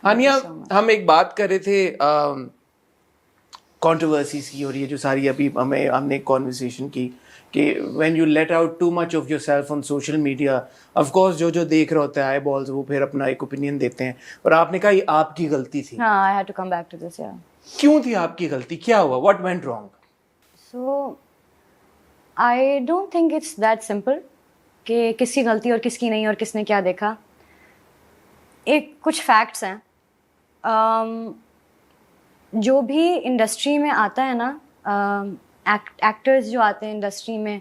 हानिया, हम एक बात कर रहे थे कंट्रोवर्सीज की, और ये जो सारी अभी हमने कॉन्वर्सेशन की कि when you let out too much of yourself on social media, of course जो देख रहा होता है आई बॉल्स, वो फिर अपना एक ओपिनियन देते हैं, और आपने कहा ये आपकी गलती थी. हाँ, I had to come back to this. या क्यों थी आपकी गलती? क्या हुआ? What went wrong? So I don't think it's that simple कि किसकी गलती और किसकी नहीं और किसने क्या देखा. एक कुछ फैक्ट्स हैं. जो भी इंडस्ट्री में आता है ना, एक्टर्स जो आते हैं इंडस्ट्री में,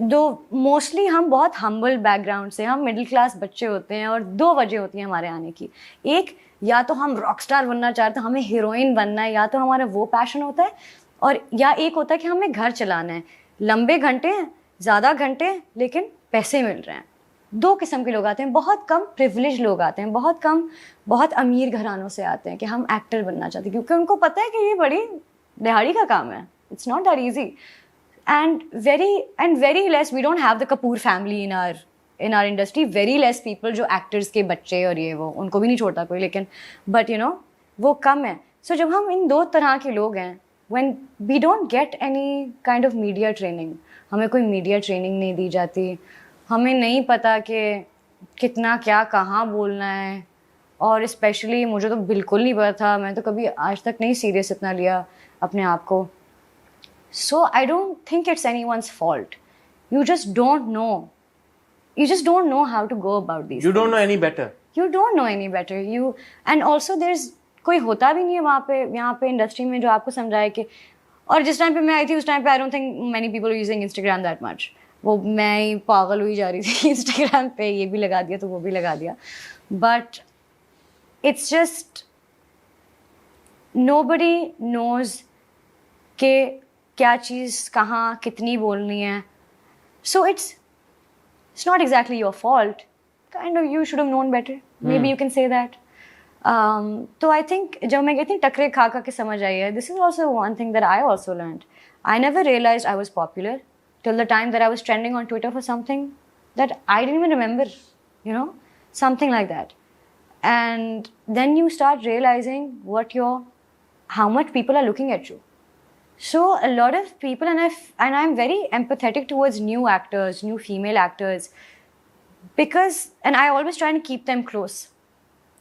दो मोस्टली हम बहुत हम्बल बैकग्राउंड से, हम मिडिल क्लास बच्चे होते हैं, और दो वजह होती हैं हमारे आने की. एक, या तो हम रॉक स्टार बनना चाहते हैं, हमें हीरोइन बनना है, या तो हमारा वो पैशन होता है, और या एक होता है कि हमें घर चलाना है. लंबे घंटे, ज़्यादा घंटे, लेकिन पैसे मिल रहे हैं. दो किस्म के लोग आते हैं. बहुत कम प्रिविलेज लोग आते हैं, बहुत कम बहुत अमीर घरानों से आते हैं कि हम एक्टर बनना चाहते हैं, क्योंकि उनको पता है कि ये बड़ी दिहाड़ी का काम है. It's not that easy. and very less, we don't have the Kapoor family in our industry. Very less people जो actors के बच्चे और ये वो, उनको भी नहीं छोड़ता कोई, लेकिन but you know वो कम है. So जब हम इन दो तरह के लोग हैं, when we don't get any kind of media training, हमें कोई media training नहीं दी जाती, हमें नहीं पता कि कितना क्या कहाँ बोलना है, और स्पेशली मुझे तो बिल्कुल नहीं पता था. मैं तो कभी आज तक नहीं सीरियस इतना लिया अपने आप को. So I don't think it's anyone's fault. You just don't know. You just don't know how to go about these You don't things. know any better. You don't know any better. And also there's कोई होता भी नहीं है वहाँ पे, यहाँ पे industry में, जो आपको समझाए कि. और जिस टाइम पे मैं आई थी उस टाइम पे I don't think many people are using Instagram that much. वो मैं ही पागल हुई जा रही थी Instagram पे, ये भी लगा दिया तो वो भी लगा दिया. But it's just nobody knows कि क्या चीज़ कहाँ कितनी बोलनी है. So it's not exactly your fault. Kind of you should have known better. Maybe you can say that. तो I think जब मैं कहती हूँ टकरे खा खा के समझ आई है, this is also one thing that I also learned. I never realized I was popular till the time that I was trending on Twitter for something that I didn't even remember, you know, something like that. And then you start realizing how much people are looking at you. So a lot of people, and I'm very empathetic towards new actors, new female actors, because, and I always try and keep them close.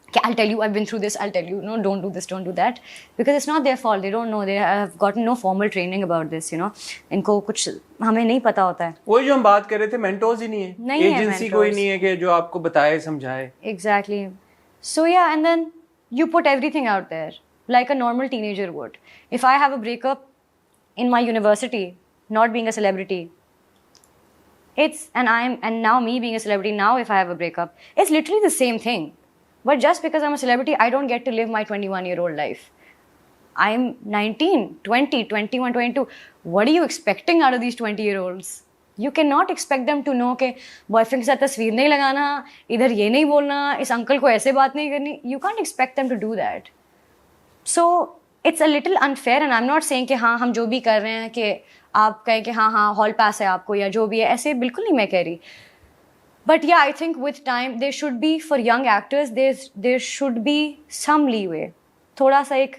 Okay, I'll tell you, I've been through this, I'll tell you, no, don't do this, don't do that, because it's not their fault. They don't know, they have gotten no formal training about this, you know. इनको कुछ हमें नहीं पता होता है. वही जो हम बात कर रहे थे, मेंटोर्स ही नहीं है, नहीं है एजेंसी कोई नहीं है कि जो आपको बताए समझाए. Exactly. So yeah, and then you put everything out there like a normal teenager would. If I have a breakup in my university, not being a celebrity, and now me being a celebrity, now if I have a breakup, it's literally the same thing. But just because I'm a celebrity, I don't get to live my 21-year-old life. I'm 19, 20, 21, 22. What are you expecting out of these 20-year-olds? You cannot expect them to know कि boyfriend के साथ तस्वीर नहीं लगाना, इधर ये नहीं बोलना, इस अंकल को ऐसे बात नहीं करनी. You can't expect them to do that. So it's a little unfair, and I'm not saying कि हाँ हम जो भी कर रहे हैं कि आप कहें कि हाँ हॉल पास है आपको या जो भी है, ऐसे बिल्कुल नहीं मैं कह रही. But yeah, I think with time there should be, for young actors, there should be some leeway. थोड़ा सा एक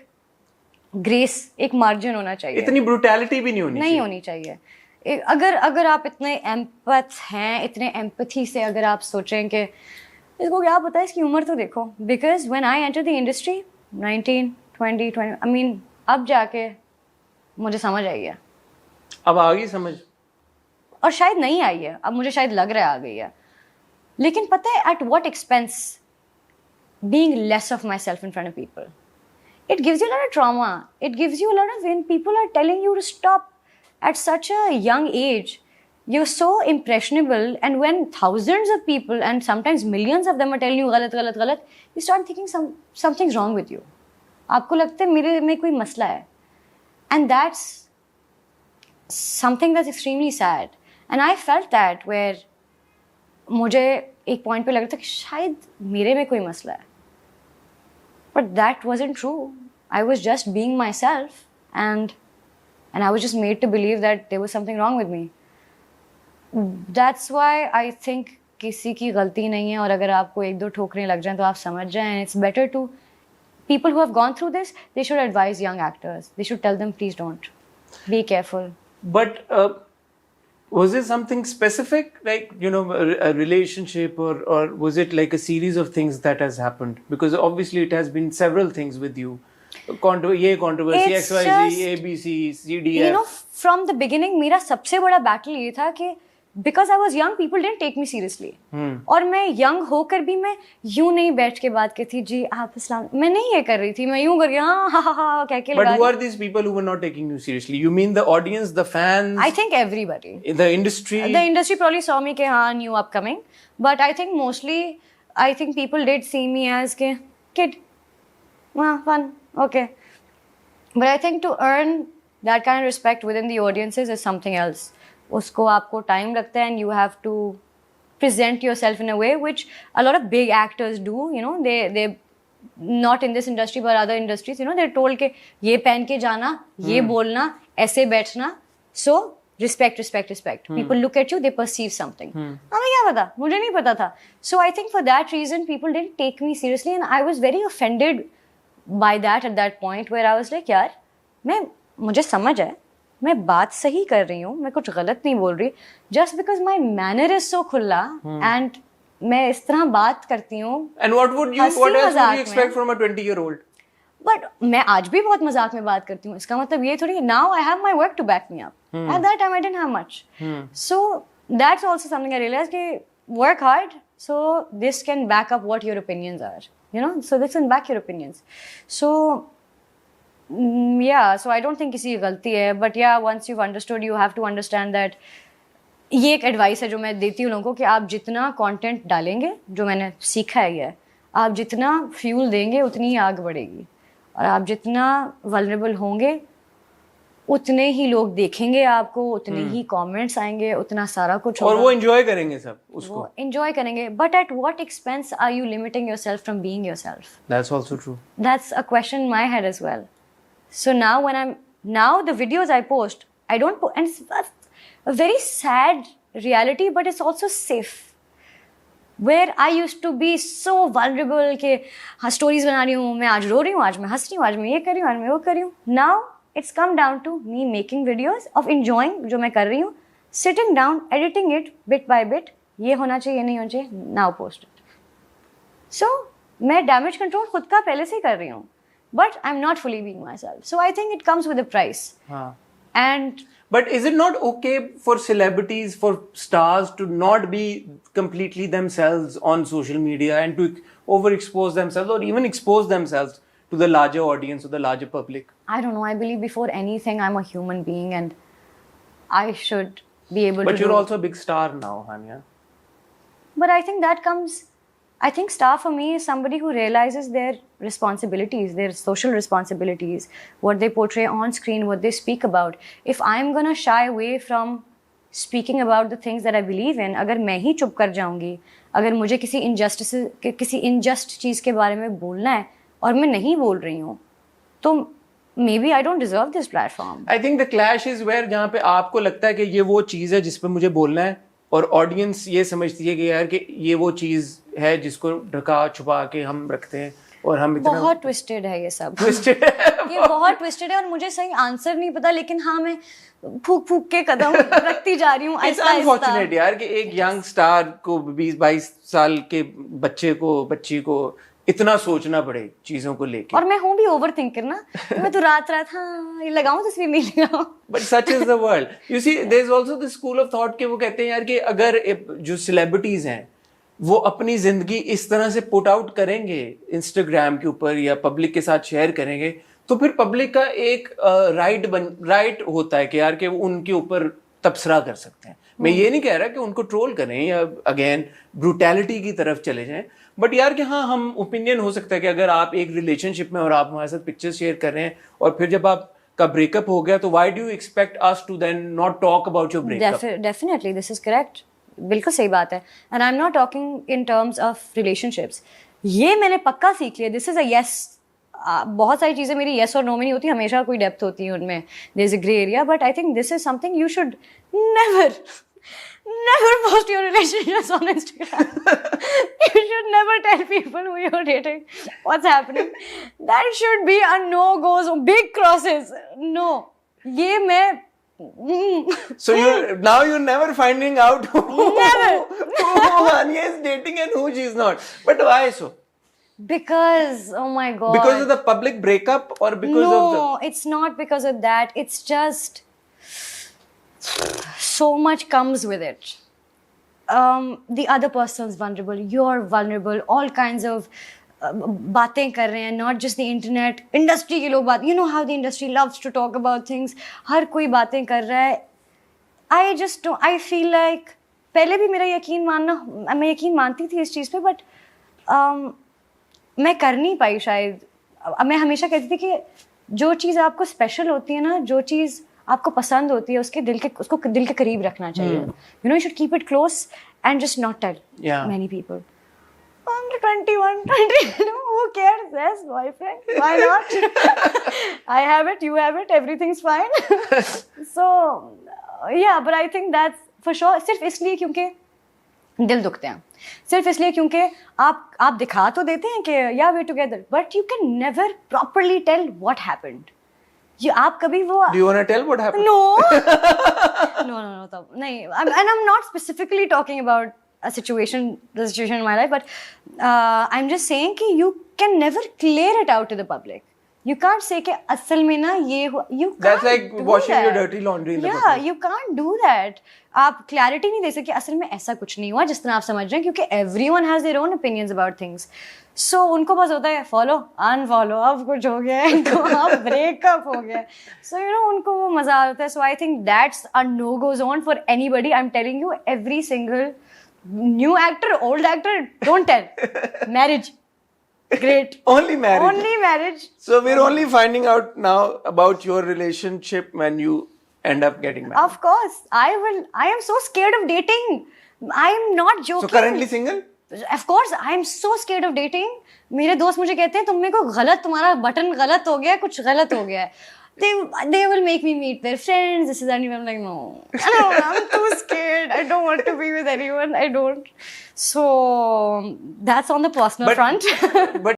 ग्रेस, एक मार्जिन होना चाहिए. इतनी ब्रूटैलिटी भी नहीं होनी चाहिए. अगर आप इतने एम्पथ हैं, इतने एम्पथी से अगर आप सोचें कि इसको क्या पता है, इसकी उम्र तो देखो. Because when I entered the industry, 19, 20, I mean, अब जाके मुझे समझ आई है. अब आ गई समझ, और शायद नहीं आई है, अब मुझे शायद लग रहा है आ गई है. लेकिन पता है at what expense? Being less of myself in front of people. It gives you a lot of trauma. It gives you a lot of, when people are telling you to stop at such a young age, you're so impressionable, and when thousands of people and sometimes millions of them are telling you गलत गलत गलत, you start thinking something's wrong with you. आपको लगता है मेरे में कोई मसला है. And that's something that's extremely sad. And I felt that, where मुझे एक पॉइंट पे लग रहा था कि शायद मेरे में कोई मसला है. But that wasn't true. I was just being myself, and I was just made to believe that there was something wrong with me. That's why I think किसी की गलती नहीं है, और अगर आपको एक दो ठोकरें लग जाएं तो आप समझ जाएं. It's better to people who have gone through this, they should advise young actors. They should tell them, please don't. Be careful. But was it something specific, like, you know, a relationship, or was it like a series of things that has happened? Because obviously it has been several things with you. Controversy, It's XYZ, just, ABC, CDF. You know, from the beginning, मेरा सबसे बड़ा battle ये था कि because I was young, people didn't take me seriously. और मैं young होकर भी मैं यूं नहीं बैठ के बात करती, जी आप इस्लाम, मैं नहीं ये कर रही थी, मैं यूं कर रही हाँ कह के But लगा who रही. are these people who were not taking you seriously? You mean the audience, the fans, I think everybody. the industry? The industry probably saw me कि हाँ new upcoming, but I think mostly, I think people did see me as के kid, fun, okay. But I think to earn that kind of respect within the audiences is something else. उसको आपको time लगता है, and you have to present yourself in a way which a lot of big actors do. You know, they not in this industry but other industries. You know, they're told कि ये पहन के जाना, ये बोलना, ऐसे बैठना. So respect. People look at you, they perceive something. हमें क्या पता? मुझे नहीं पता था. So I think for that reason, people didn't take me seriously, and I was very offended by that at that point, where I was like, यार, मुझे समझ है, मैं बात सही कर रही हूँ, मैं कुछ गलत नहीं बोल रही, just because my manner is so खुला and मैं इस तरह बात करती हूँ. And what else would you expect from a 20-year-old? But मैं आज भी बहुत मजाक में बात करती हूँ. इसका मतलब ये थोड़ी, now I have my work to back me up. At that time I didn't have much. So that's also something I realized कि work hard, so this can back up what your opinions are. You know, so this can back your opinions. So yeah, so I don't think किसी की गलती है, but yeah, once you've understood, you have to understand that ये एक advice है जो मैं देती हूँ लोगों को कि आप जितना कंटेंट डालेंगे, जो मैंने सीखा है ये, आप जितना फ्यूल देंगे उतनी ही आग बढ़ेगी, और आप जितना वल्नरेबल होंगे उतने ही लोग देखेंगे आपको, उतने ही कमेंट्स आएंगे, उतना सारा कुछ होगा, और वो एंजॉय करेंगे सब उसको, वो एंजॉय करेंगे. But at what expense are you limiting yourself from being yourself? That's also true. That's a question in my head as well. So now the videos I post, I don't put, and it's a very sad reality, but it's also safe. Where I used to be so vulnerable कि हाँ stories बना रही हूँ, मैं आज रो रही हूँ, आज मैं हंस रही हूँ, आज मैं ये कर रही हूँ, आज मैं वो कर रही हूँ. Now it's come down to me making videos of enjoying जो मैं कर रही हूँ, sitting down, editing it bit by bit, ये होना चाहिए, ये नहीं होना चाहिए, now post it. So मैं damage control खुद का पहले से ही कर रही हूँ, but I'm not fully being myself. So I think it comes with a price. And but is it not okay for celebrities, for stars to not be completely themselves on social media and to overexpose themselves or even expose themselves to the larger audience or the larger public? I don't know. I believe before anything, I'm a human being and I should be able to. But you're also a big star now, Hania. But I think that comes. I think star for me is somebody who realizes their responsibilities, their social responsibilities, what they portray on screen, what they speak about. If I'm gonna shy away from speaking about the things that I believe in, अगर मैं ही चुप कर जाऊंगी, अगर मुझे किसी injustice चीज़ के बारे में बोलना है और मैं नहीं बोल रही हूँ, तो maybe I don't deserve this platform. I think the clash is where जहाँ पे आपको लगता है कि ये वो चीज़ है जिस पे मुझे बोलना है, और ऑडियंस ये समझती है कि यार कि ये वो चीज़ है जिसको ढका छुपा के हम रखते हैं, और हम इतना बहुत ट्विस्टेड है ये सब. ट्विस्टेड ये बहुत ट्विस्टेड है और मुझे सही आंसर नहीं पता, लेकिन हाँ मैं फूक फूक के कदम रखती जा रही हूँ. It's unfortunate यार कि एक यंग स्टार को 20-22 साल के बच्ची को इतना सोचना पड़े चीजों को लेके. और मैं हूँ भी ओवर थिंकर ना, मैं तो रात हाँ ये लगाऊं तस्वीर नहीं लगाऊं. But such is the world. You see, there is also the school of thought कि वो कहते हैं यार कि अगर जो सेलिब्रिटीज हैं वो अपनी जिंदगी इस तरह से पुट आउट करेंगे इंस्टाग्राम के ऊपर या पब्लिक के साथ शेयर करेंगे, तो फिर पब्लिक का एक राइट होता है कि यार कि वो उनके ऊपर तबसरा कर सकते हैं. मैं ये नहीं कह रहा कि उनको ट्रोल करें या अगेन ब्रूटैलिटी की तरफ चले जाएं, बट यार कि हाँ हम ओपिनियन हो सकता है कि अगर आप एक रिलेशनशिप में और आप हमारे साथ पिक्चर्स शेयर कर रहे हैं और फिर जब आपका ब्रेकअप हो गया, तो why do you expect us to then not talk about your breakup? Definitely this is correct, बिल्कुल सही बात है. And I am not talking in terms of relationships. ये मैंने पक्का सीख लिया. This is a yes. बहुत सारी चीज़ें मेरी येस और नो में नहीं होती, हमेशा कोई डेप्थ होती है उनमें. There is a grey area, but I think this is something you should never post your relationships on Instagram. You should never tell people who you're dating what's happening. That should be a no-goes, big crosses. No. ये मैं So you're never finding out who Anya is dating and who she is not. But why so? because oh my god. Because of the public breakup or because of the... No, it's not because of that. It's just so much comes with it. The other person's vulnerable. You're vulnerable. All kinds of बातें कर रहे हैं. Not just the internet. Industry के लोग बात. You know how the industry loves to talk about things. हर कोई बातें कर रहा है. I just don't. I feel like पहले भी मेरा यकीन मानना, मैं यकीन मानती थी इस चीज़ पे, but मैं कर नहीं पाई शायद. मैं हमेशा कहती थी कि जो चीज़ आपको स्पेशल होती है ना, जो चीज़ आपको पसंद होती है, उसको दिल के करीब रखना चाहिए. You know, you should keep it close and just not tell many people. I'm 21, 20, who cares? Yes, boyfriend. Why not? I have it, you have it, everything's fine. So, yeah, but I think that's for sure. सिर्फ इसलिए क्योंकि दिल दुखते हैं. सिर्फ इसलिए क्योंकि आप दिखा तो देते हैं कि yeah, we're together, but you can never properly tell what happened. आप कभी वो... Do you want to tell what happened? No. No, तब नहीं. And I'm not specifically talking about the situation in my life, but I'm just saying कि you can never clear it out to the public. You can't say कि असल में ना ये you can't. That's like do washing that. your dirty laundry in the Yeah, public. you can't do that. आप clarity नहीं दे सकते असल में ऐसा कुछ नहीं हुआ जिस तरह आप समझ रहे हैं, क्योंकि everyone has their own opinions about things. So उनको बस होता है follow, unfollow, अब कुछ हो गया है, तो अब breakup हो गया. So you know उनको वो मजा आता है. So I think that's a no-go zone for anybody. I'm telling you, every single new actor, old actor, don't tell. Marriage. Great. Only marriage. Only marriage. So we're only finding out now about your relationship when you end up getting married. Of course. I am so scared of dating. I'm not joking. So currently single? Of course, I'm so scared of dating. मेरे दोस्त मुझे कहते हैं तुम मेरे को गलत, तुम्हारा बटन गलत हो गया, कुछ गलत हो गया है. They will make me meet their friends. This is that. I'm like, no, I'm too scared. I don't want to be with anyone. I don't. So that's on the personal front. But